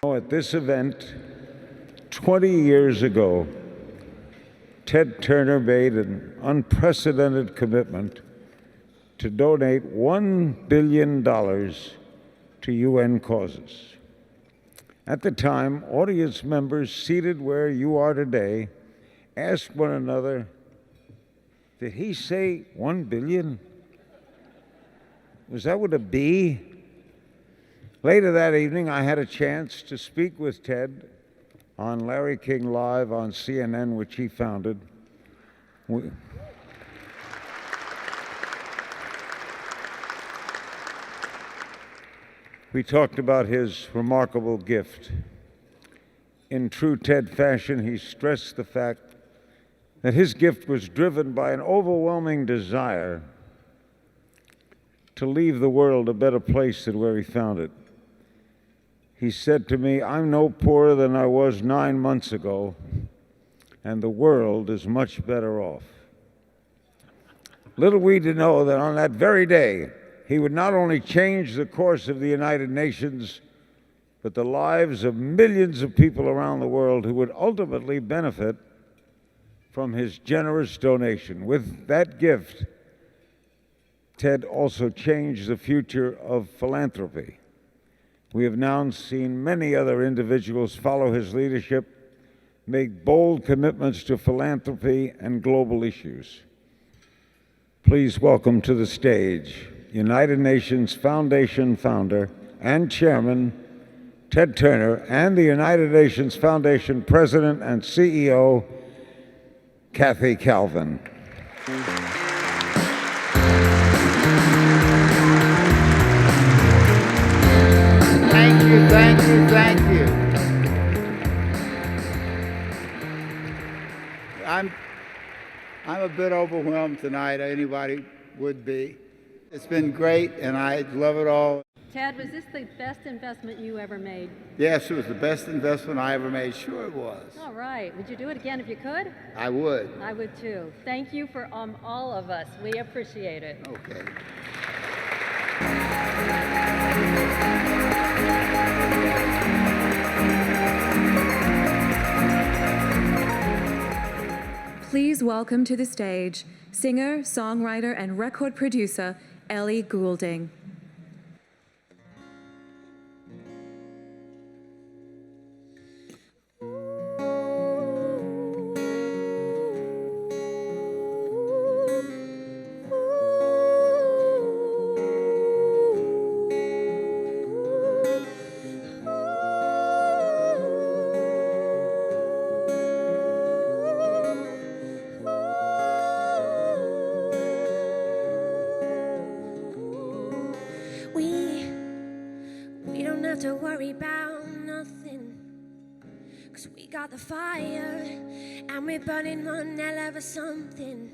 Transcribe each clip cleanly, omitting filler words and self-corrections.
At this event, 20 years ago, Ted Turner made an unprecedented commitment to donate $1 billion to UN causes. At the time, audience members seated where you are today asked one another, "Did he say 1 billion? Was that with a B?" Later that evening, I had a chance to speak with Ted on Larry King Live on CNN, which he founded. We talked about his remarkable gift. In true Ted fashion, he stressed the fact that his gift was driven by an overwhelming desire to leave the world a better place than where he found it. He said to me, "I'm no poorer than I was 9 months ago, and the world is much better off." Little we did know that on that very day, he would not only change the course of the United Nations, but the lives of millions of people around the world who would ultimately benefit from his generous donation. With that gift, Ted also changed the future of philanthropy. We have now seen many other individuals follow his leadership, make bold commitments to philanthropy and global issues. Please welcome to the stage United Nations Foundation founder and chairman, Ted Turner, and the United Nations Foundation president and CEO, Kathy Calvin. Thank you. I'm a bit overwhelmed tonight. Anybody would be. It's been great, and I love it all. Ted, was this the best investment you ever made? Yes, it was the best investment I ever made. Sure it was. All right. Would you do it again if you could? I would. I would too. Thank you for all of us. We appreciate it. Okay. Please welcome to the stage singer, songwriter, and record producer, Ellie Goulding. We don't have to worry about nothing, 'cause we got the fire and we're burning one hell of a something.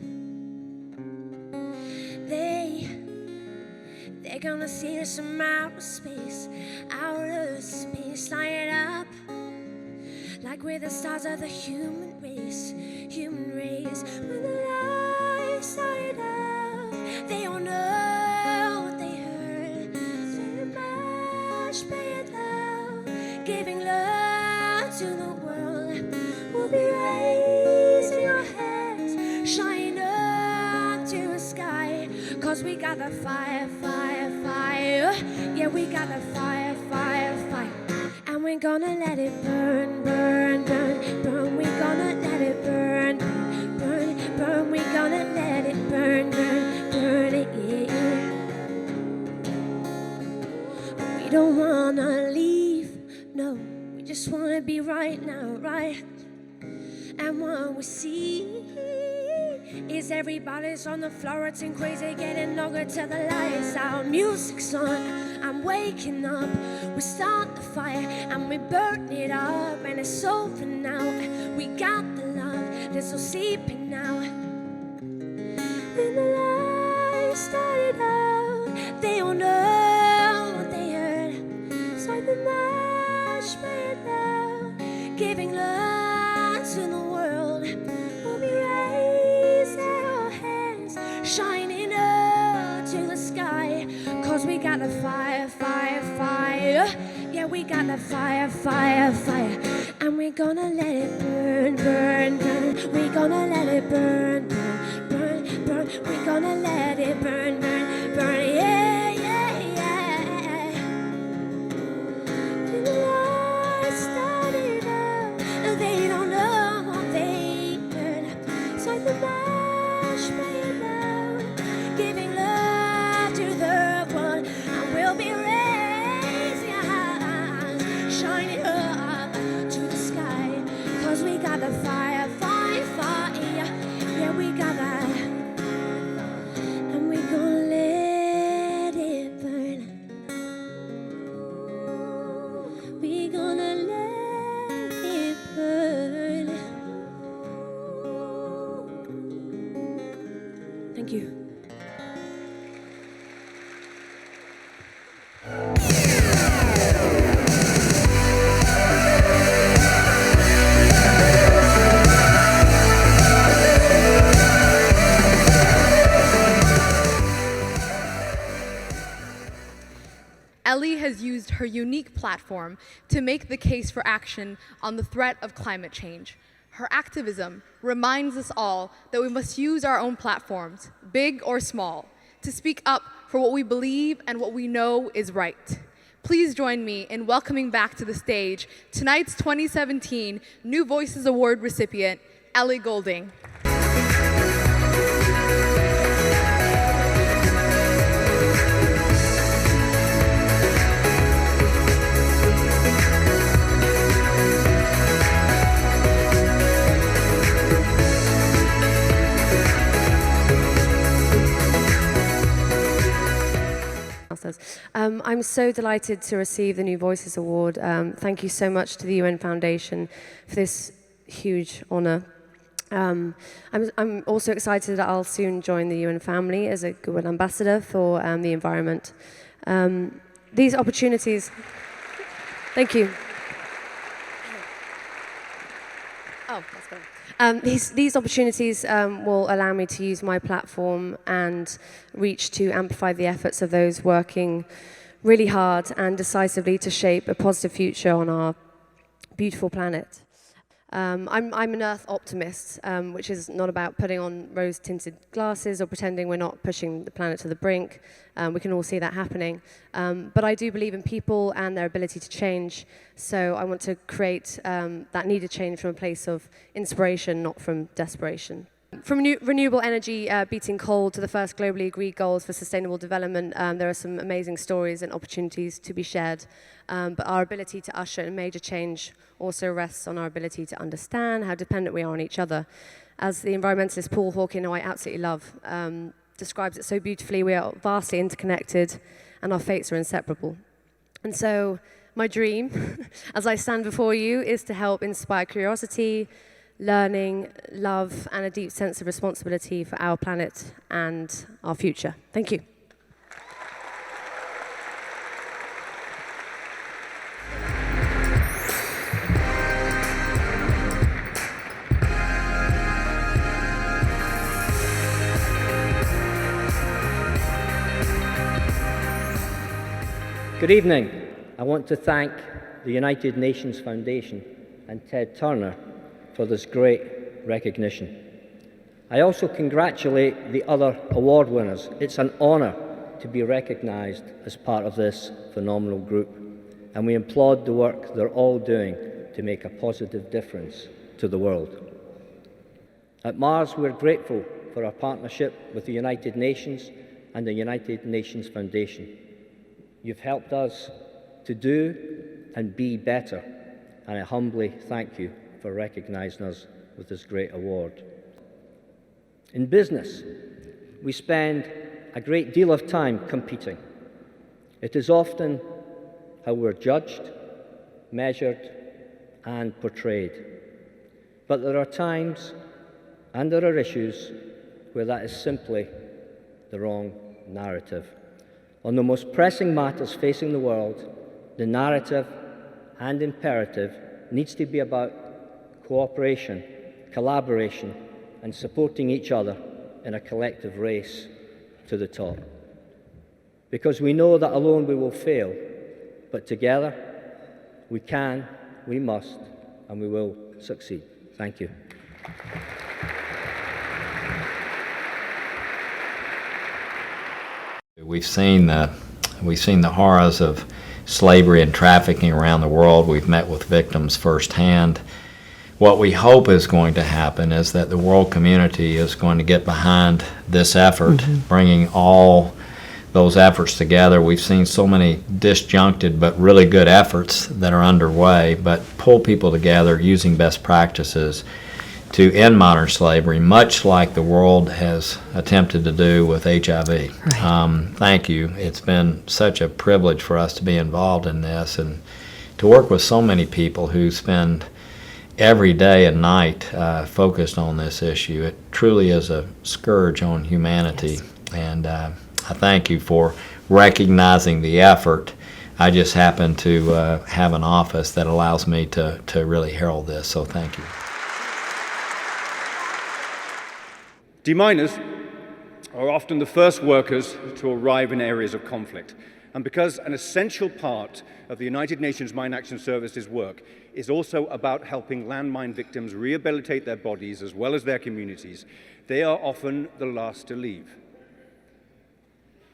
They're gonna see us from outer space, light it up like we're the stars of the human race. When the lights started up, they all know what they heard. Sending much paid love, giving love to the world. We'll be raising our hands, shining up to the sky, 'cause we got the fire, fire, fire. Yeah, we got the fire, fire, fire. And we're gonna let it burn, burn, burn, burn. We're gonna let it burn, burn, burn. We're gonna let it burn, burn, burn it, yeah. We don't wanna leave, no. We just wanna be right now, right? And what we see is everybody's on the floor, acting crazy, getting longer till the lights out. Music's on, I'm waking up. We start the fire and we burn it up, and it's over now. We got the love, there's no sleeping now. When the lights started out, they all know what they heard. It's like the match made love, giving love to the world. We'll be raising our hands, shining up to the sky, 'cause we got a fire, fire, fire. Yeah, we got the fire, fire, fire. And we're gonna let it burn, burn, burn. We're gonna let it burn, burn, burn, burn. We're gonna let it burn, burn, burn. Yeah, yeah, yeah. The lights started out. They don't know what they heard. So the march playing loud, giving love to the world. And we'll be raising our hands, shining up to the sky. Cause we got the fire, fire, fire. Yeah, we got that. And we gonna let it burn. We gonna let it burn. Thank you. Ellie has used her unique platform to make the case for action on the threat of climate change. Her activism reminds us all that we must use our own platforms, big or small, to speak up for what we believe and what we know is right. Please join me in welcoming back to the stage tonight's 2017 New Voices Award recipient, Ellie Goulding. I'm so delighted to receive the New Voices Award. Thank you so much to the UN Foundation for this huge honour. I'm also excited that I'll soon join the UN family as a Goodwill Ambassador for the environment. These opportunities... Thank you. Oh, that's good. These opportunities will allow me to use my platform and reach to amplify the efforts of those working really hard and decisively to shape a positive future on our beautiful planet. I'm an Earth optimist, which is not about putting on rose-tinted glasses or pretending we're not pushing the planet to the brink. We can all see that happening. But I do believe in people and their ability to change, so I want to create that needed change from a place of inspiration, not from desperation. From renewable energy beating coal to the first globally agreed goals for sustainable development, there are some amazing stories and opportunities to be shared. But our ability to usher in major change also rests on our ability to understand how dependent we are on each other. As the environmentalist Paul Hawken, who I absolutely love, describes it so beautifully, we are vastly interconnected and our fates are inseparable. And so my dream, as I stand before you, is to help inspire curiosity, learning, love, and a deep sense of responsibility for our planet and our future. Thank you. Good evening. I want to thank the United Nations Foundation and Ted Turner for this great recognition. I also congratulate the other award winners. It's an honour to be recognised as part of this phenomenal group, and we applaud the work they're all doing to make a positive difference to the world. At Mars, we're grateful for our partnership with the United Nations and the United Nations Foundation. You've helped us to do and be better, and I humbly thank you for recognising us with this great award. In business, we spend a great deal of time competing. It is often how we're judged, measured, and portrayed. But there are times and there are issues where that is simply the wrong narrative. On the most pressing matters facing the world, the narrative and imperative needs to be about cooperation, collaboration, and supporting each other in a collective race to the top. Because we know that alone we will fail, but together we can, we must, and we will succeed. Thank you. We've seen the horrors of slavery and trafficking around the world. We've met with victims firsthand. What we hope is going to happen is that the world community is going to get behind this effort, bringing all those efforts together. We've seen so many disjuncted but really good efforts that are underway, but pull people together using best practices to end modern slavery, much like the world has attempted to do with HIV. Right. Thank you. It's been such a privilege for us to be involved in this and to work with so many people who spend every day and night focused on this issue. It truly is a scourge on humanity. Yes. And I thank you for recognizing the effort. I just happen to have an office that allows me to really herald this, so thank you. Deminers are often the first workers to arrive in areas of conflict. And because an essential part of the United Nations Mine Action Service's work is also about helping landmine victims rehabilitate their bodies as well as their communities, they are often the last to leave.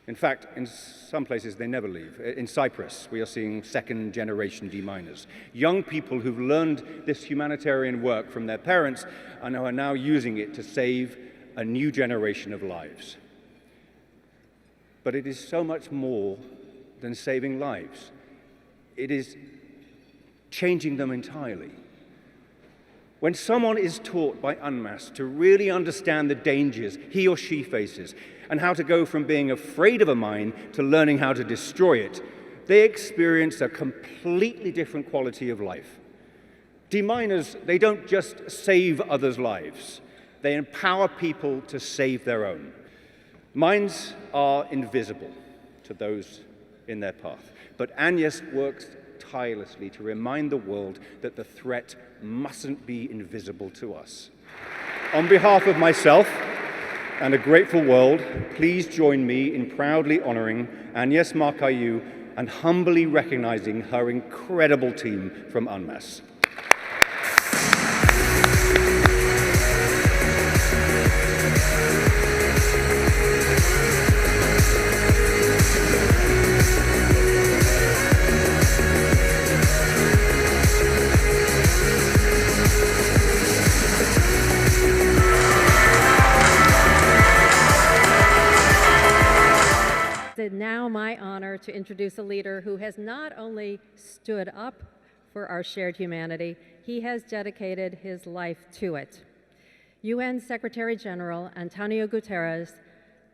In fact, in some places, they never leave. In Cyprus, we are seeing second-generation deminers. Young people who've learned this humanitarian work from their parents and are now using it to save a new generation of lives. But it is so much more than saving lives. It is changing them entirely. When someone is taught by UNMAS to really understand the dangers he or she faces and how to go from being afraid of a mine to learning how to destroy it, they experience a completely different quality of life. Deminers, they don't just save others' lives. They empower people to save their own. Mines are invisible to those in their path, but Agnes works tirelessly to remind the world that the threat mustn't be invisible to us. On behalf of myself and a grateful world, please join me in proudly honoring Agnes Marcaillou and humbly recognizing her incredible team from UNMAS. It's now my honor to introduce a leader who has not only stood up for our shared humanity, he has dedicated his life to it. UN Secretary General Antonio Guterres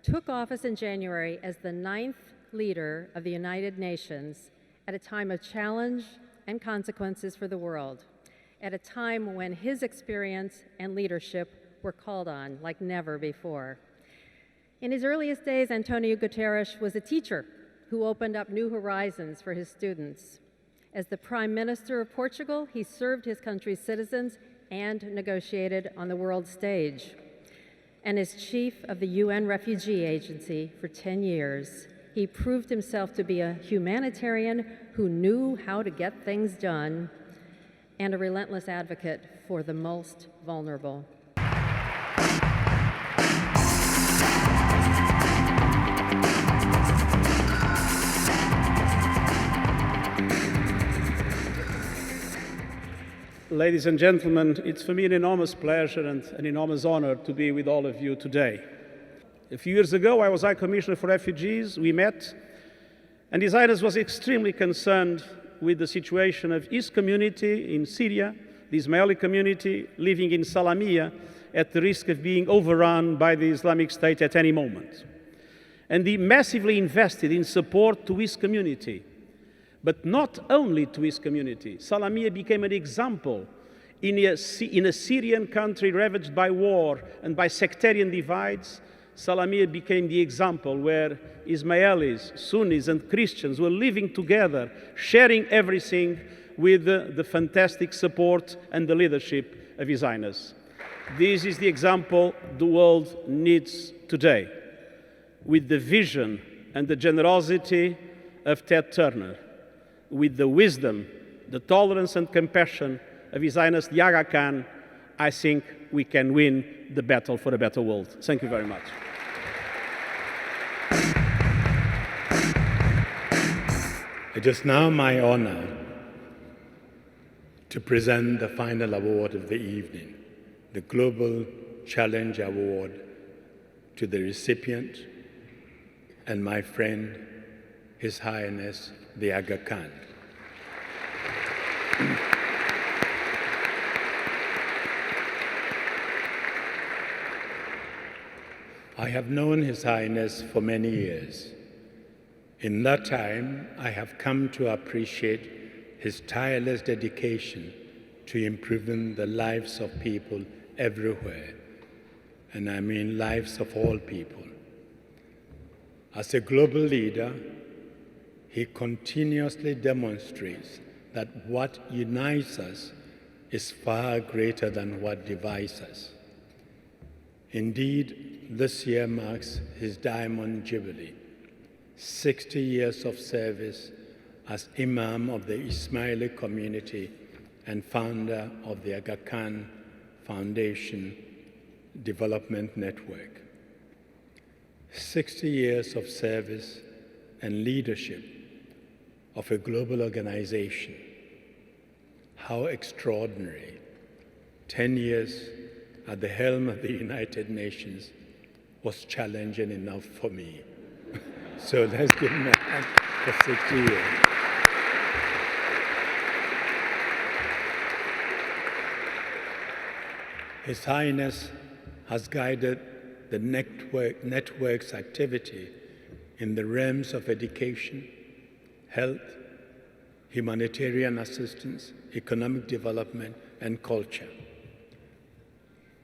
took office in January as the 9th leader of the United Nations at a time of challenge and consequences for the world, at a time when his experience and leadership were called on like never before. In his earliest days, Antonio Guterres was a teacher who opened up new horizons for his students. As the Prime Minister of Portugal, he served his country's citizens and negotiated on the world stage. And as chief of the UN Refugee Agency for 10 years, he proved himself to be a humanitarian who knew how to get things done and a relentless advocate for the most vulnerable. Ladies and gentlemen, it's for me an enormous pleasure and an enormous honor to be with all of you today. A few years ago, I was High Commissioner for Refugees. We met, and His Highness was extremely concerned with the situation of his community in Syria, the Ismaili community living in Salamiyya, at the risk of being overrun by the Islamic State at any moment. And he massively invested in support to his community. But not only to his community. Salamiyya became an example in a Syrian country ravaged by war and by sectarian divides. Salamiyya became the example where Ismailis, Sunnis, and Christians were living together, sharing everything with the fantastic support and the leadership of His Highness. This is the example the world needs today, with the vision and the generosity of Ted Turner. with the wisdom, the tolerance and compassion of His Highness the Aga Khan, I think we can win the battle for a better world. Thank you very much. It is now my honor to present the final award of the evening, the Global Challenge Award, to the recipient and my friend, His Highness the Aga Khan. I have known His Highness for many years. In that time, I have come to appreciate his tireless dedication to improving the lives of people everywhere, and I mean lives of all people. As a global leader, he continuously demonstrates that what unites us is far greater than what divides us. Indeed, this year marks his Diamond Jubilee, 60 years of service as Imam of the Ismaili community and founder of the Aga Khan Foundation Development Network. 60 years of service and leadership of a global organization. How extraordinary. 10 years at the helm of the United Nations was challenging enough for me. So let's give him a hand for 60 years. His Highness has guided the network's activity in the realms of education, health, humanitarian assistance, economic development, and culture.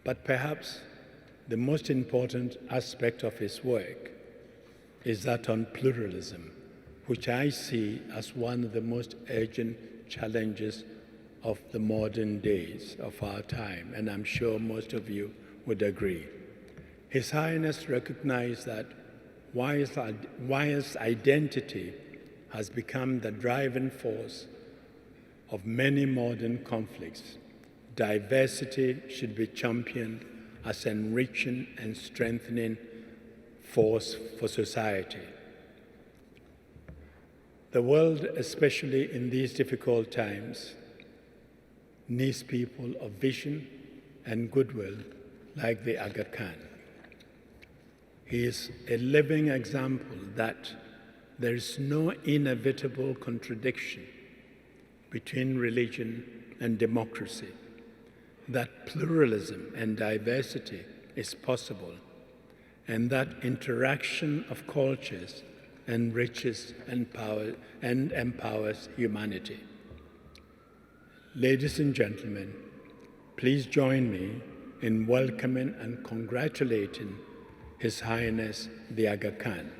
But perhaps the most important aspect of his work is that on pluralism, which I see as one of the most urgent challenges of the modern days of our time, and I'm sure most of you would agree. His Highness recognized that whilst identity has become the driving force of many modern conflicts, diversity should be championed as an enriching and strengthening force for society. The world, especially in these difficult times, needs people of vision and goodwill like the Aga Khan. He is a living example that there is no inevitable contradiction between religion and democracy, that pluralism and diversity is possible, and that interaction of cultures enriches and empowers humanity. Ladies and gentlemen, please join me in welcoming and congratulating His Highness the Aga Khan.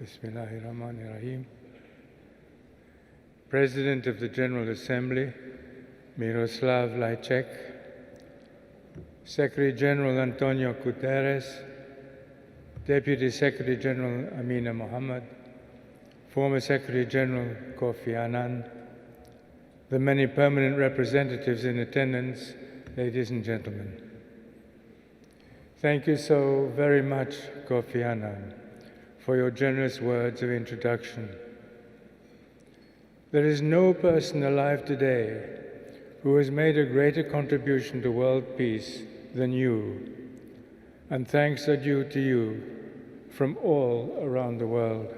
Bismillahirrahmanirrahim. President of the General Assembly, Miroslav Lajčák, Secretary General Antonio Guterres, Deputy Secretary General Amina Mohammed, former Secretary General Kofi Annan, the many permanent representatives in attendance, ladies and gentlemen. Thank you so very much, Kofi Annan, for your generous words of introduction. There is no person alive today who has made a greater contribution to world peace than you, and thanks are due to you from all around the world.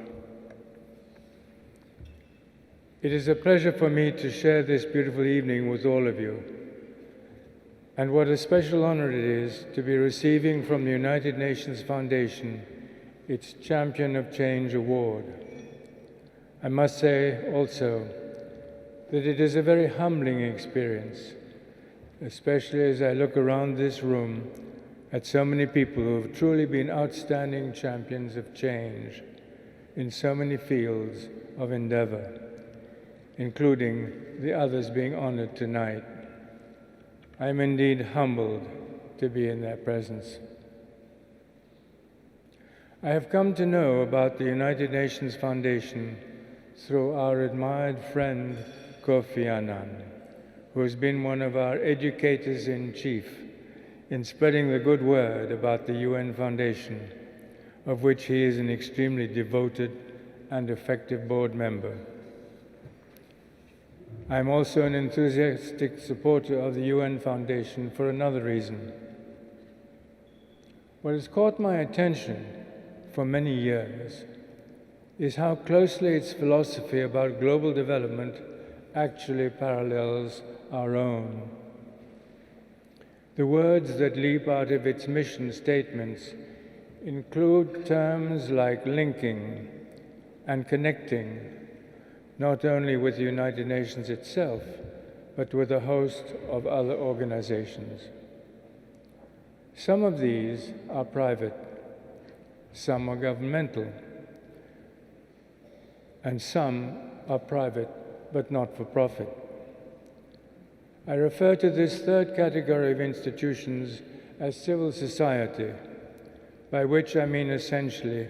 It is a pleasure for me to share this beautiful evening with all of you, and what a special honor it is to be receiving from the United Nations Foundation its Champion of Change Award. I must say also that it is a very humbling experience, especially as I look around this room at so many people who have truly been outstanding champions of change in so many fields of endeavor, including the others being honored tonight. I am indeed humbled to be in their presence. I have come to know about the United Nations Foundation through our admired friend Kofi Annan, who has been one of our educators-in-chief in spreading the good word about the UN Foundation, of which he is an extremely devoted and effective board member. I am also an enthusiastic supporter of the UN Foundation for another reason. What has caught my attention for many years is how closely its philosophy about global development actually parallels our own. The words that leap out of its mission statements include terms like linking and connecting, not only with the United Nations itself, but with a host of other organizations. Some of these are private, some are governmental, and some are private but not for profit. I refer to this third category of institutions as civil society, by which I mean essentially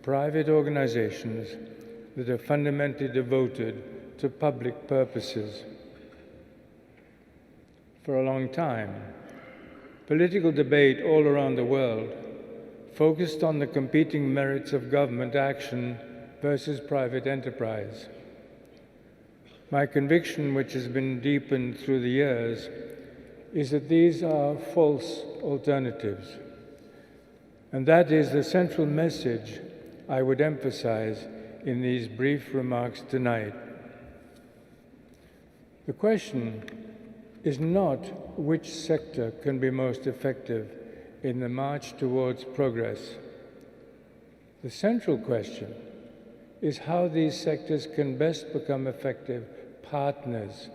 private organizations that are fundamentally devoted to public purposes. For a long time, political debate all around the world focused on the competing merits of government action versus private enterprise. My conviction, which has been deepened through the years, is that these are false alternatives. And that is the central message I would emphasize in these brief remarks tonight. The question is not which sector can be most effective in the march towards progress. The central question is how these sectors can best become effective partners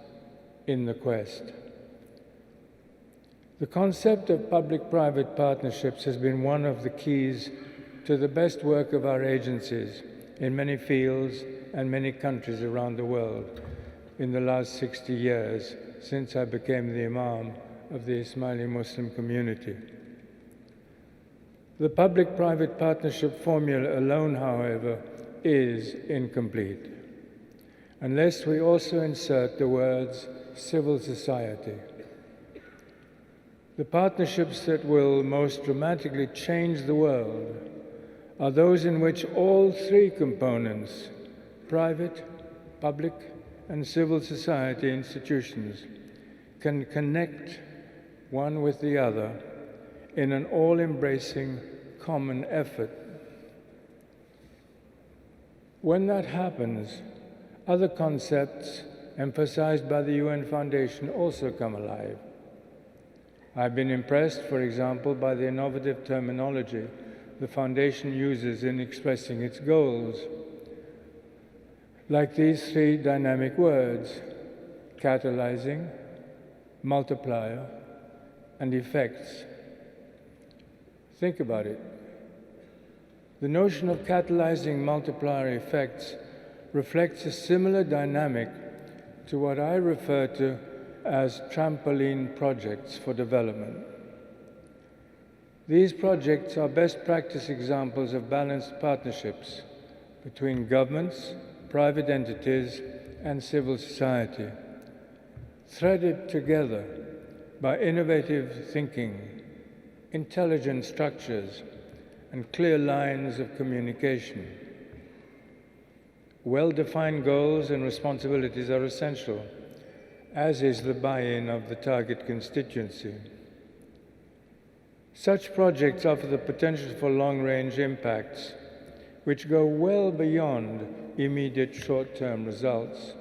in the quest. The concept of public-private partnerships has been one of the keys to the best work of our agencies in many fields and many countries around the world in the last 60 years since I became the Imam of the Ismaili Muslim community. The public-private partnership formula alone, however, is incomplete, unless we also insert the words civil society. The partnerships that will most dramatically change the world are those in which all three components, private, public, and civil society institutions, can connect one with the other in an all-embracing common effort. When that happens, other concepts emphasized by the UN Foundation also come alive. I've been impressed, for example, by the innovative terminology the Foundation uses in expressing its goals, like these three dynamic words: catalyzing, multiplier, and effects. Think about it. The notion of catalyzing multiplier effects reflects a similar dynamic to what I refer to as trampoline projects for development. These projects are best practice examples of balanced partnerships between governments, private entities, and civil society, threaded together by innovative thinking, intelligent structures, and clear lines of communication. Well-defined goals and responsibilities are essential, as is the buy-in of the target constituency. Such projects offer the potential for long-range impacts, which go well beyond immediate short-term results.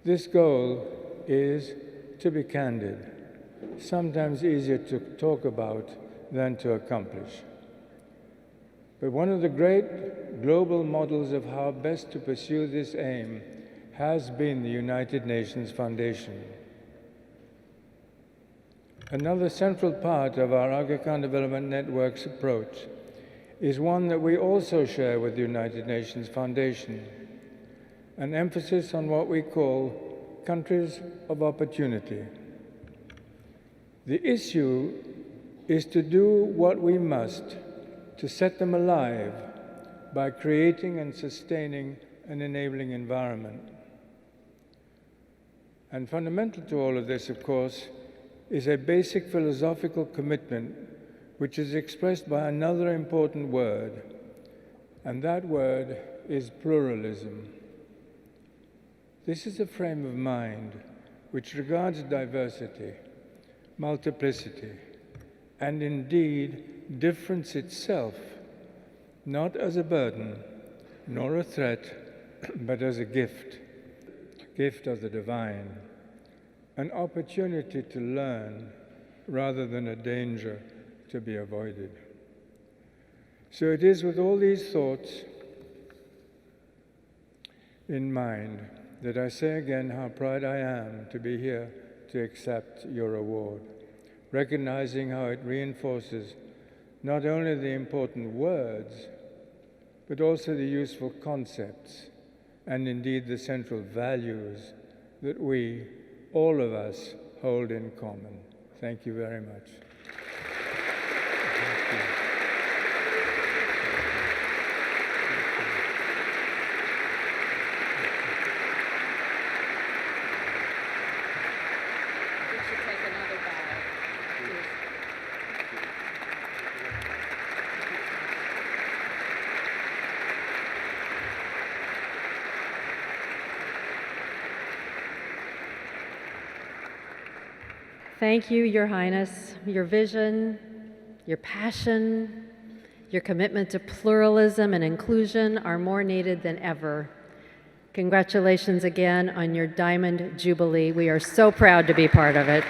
This goal is, to be candid, sometimes easier to talk about than to accomplish. But one of the great global models of how best to pursue this aim has been the United Nations Foundation. Another central part of our Aga Khan Development Network's approach is one that we also share with the United Nations Foundation, an emphasis on what we call countries of opportunity. The issue is to do what we must to set them alive by creating and sustaining an enabling environment. And fundamental to all of this, of course, is a basic philosophical commitment which is expressed by another important word, and that word is pluralism. This is a frame of mind which regards diversity, multiplicity, and indeed difference itself, not as a burden, nor a threat, but as a gift of the divine, an opportunity to learn rather than a danger to be avoided. So it is with all these thoughts in mind that I say again how proud I am to be here to accept your award, recognizing how it reinforces not only the important words, but also the useful concepts, and indeed the central values that we, all of us, hold in common. Thank you very much. Thank you. Thank you, Your Highness. Your vision, your passion, your commitment to pluralism and inclusion are more needed than ever. Congratulations again on your Diamond Jubilee. We are so proud to be part of it.